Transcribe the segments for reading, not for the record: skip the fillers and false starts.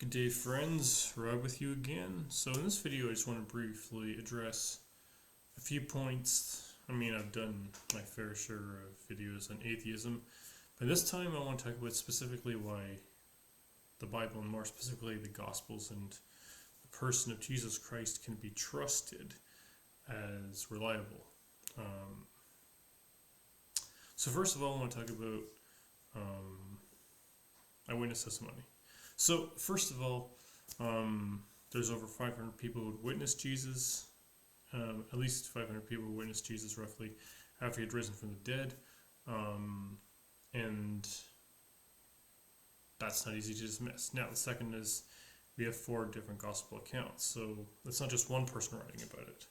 Good day, friends. Rob with you again. So in this video, I just want to briefly address a few points. I've done my fair share of videos on atheism, but this time I want to talk about specifically why the Bible, and more specifically the Gospels and the person of Jesus Christ, can be trusted as reliable. So first of all, I want to talk about eyewitness testimony. So, first of all, there's over 500 people who witnessed Jesus, at least 500 people who witnessed Jesus roughly after he had risen from the dead, and that's not easy to dismiss. Now, the second is we have 4 different gospel accounts, so it's not just one person writing about it.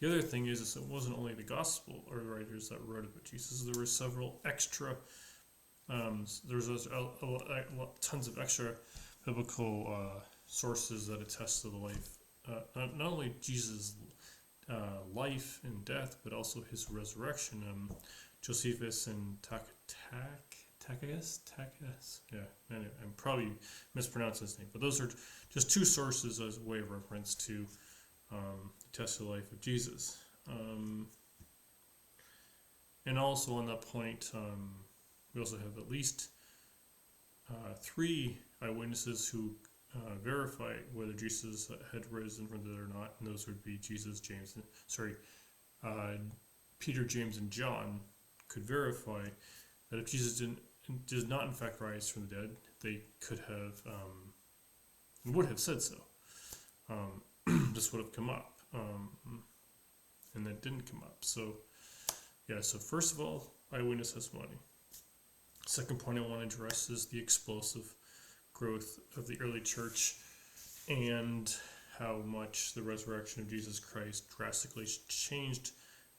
The other thing is it wasn't only the gospel or the writers that wrote about Jesus, there were several extra there's tons of extra biblical sources that attest to the life, not only Jesus' life and death, but also his resurrection. Josephus and Tacitus, yeah, anyway, I'm probably mispronouncing his name, but those are just 2 sources as a way of reference to attest to the life of Jesus. And also on that point, we also have at least 3 eyewitnesses who verify whether Jesus had risen from the dead or not, and those would be Peter, James, and John could verify that if Jesus did not in fact rise from the dead, they could have and would have said so. This would have come up, and that didn't come up. So first of all, eyewitness testimony. Second point I want to address is the explosive growth of the early church and how much the resurrection of Jesus Christ drastically changed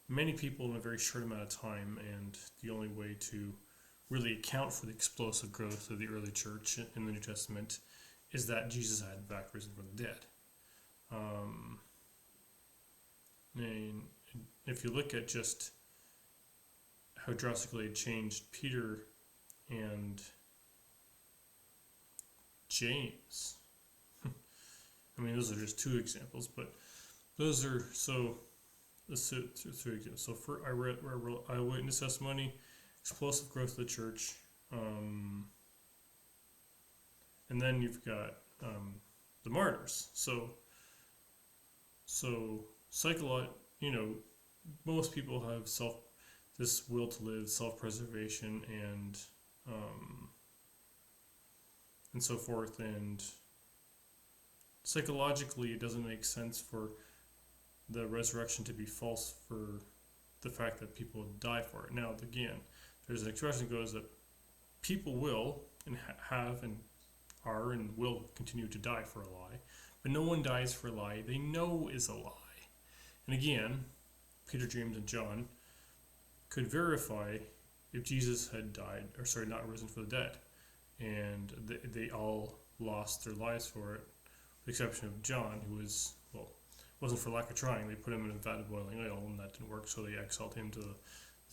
many people in a very short amount of time, and the only way to really account for the explosive growth of the early church in the New Testament is that Jesus had in fact risen from the dead. And if you look at just how drastically it changed Peter and James. Those are just 2 examples, but those are let's do 3 examples. So for eyewitness testimony, explosive growth of the church, and then you've got the martyrs. So most people have this will to live, self-preservation, and so forth, and psychologically it doesn't make sense for the resurrection to be false for the fact that people die for it. Now, again, there's an expression that goes that people will and have and are and will continue to die for a lie, but no one dies for a lie they know is a lie. And again, Peter, James, and John could verify if Jesus had not risen from the dead, and they all lost their lives for it, with the exception of John, who wasn't for lack of trying. They put him in a vat of boiling oil, and that didn't work, so they exiled him to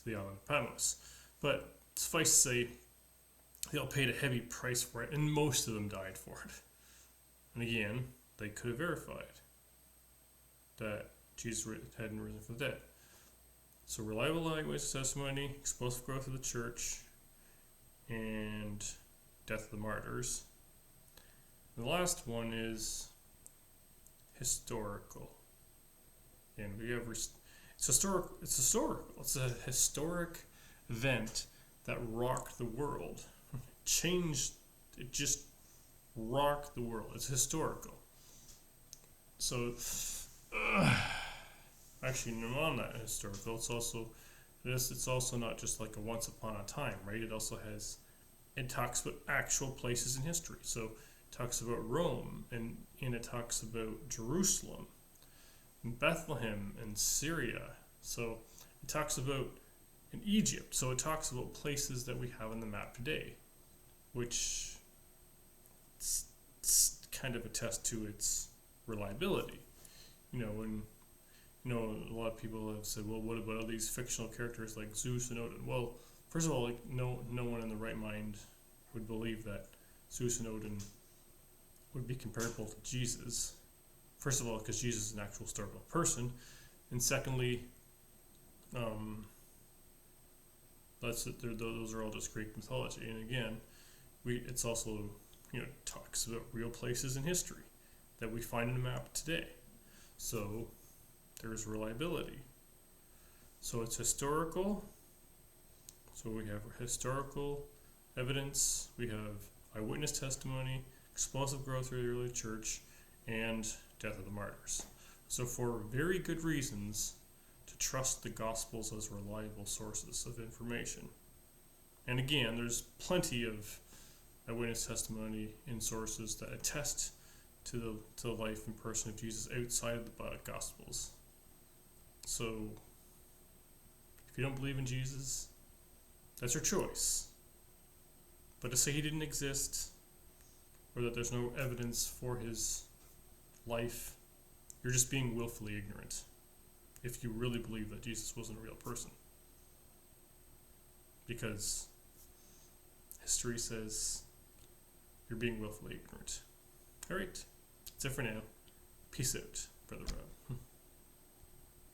the island of Patmos. But suffice to say, they all paid a heavy price for it, and most of them died for it. And again, they could have verified that Jesus hadn't risen from the dead. So reliable eyewitness testimony, explosive growth of the church, and death of the martyrs. And the last one is historical. And it's historical. It's a historic event that rocked the world. It just rocked the world. It's historical. So actually, on that historical, it's also not just like a once upon a time, right? It talks about actual places in history. So it talks about Rome, and it talks about Jerusalem, and Bethlehem, and Syria. So it talks about in Egypt. So it talks about places that we have on the map today, which kind of attest to its reliability. A lot of people have said, well, what about all these fictional characters like Zeus and Odin? Well, first of all, no one in the right mind would believe that Zeus and Odin would be comparable to Jesus. First of all, because Jesus is an actual historical person, and secondly, those are all just Greek mythology. And again, it's also talks about real places in history that we find in a map today. So there's reliability. So it's historical. So we have historical evidence. We have eyewitness testimony, explosive growth of the early church, and death of the martyrs. So for very good reasons to trust the Gospels as reliable sources of information. And again, there's plenty of eyewitness testimony in sources that attest to the life and person of Jesus outside of the Gospels. So if you don't believe in Jesus, that's your choice. But to say he didn't exist, or that there's no evidence for his life, you're just being willfully ignorant if you really believe that Jesus wasn't a real person. Because history says you're being willfully ignorant. Alright, that's it for now. Peace out, Brother Rob.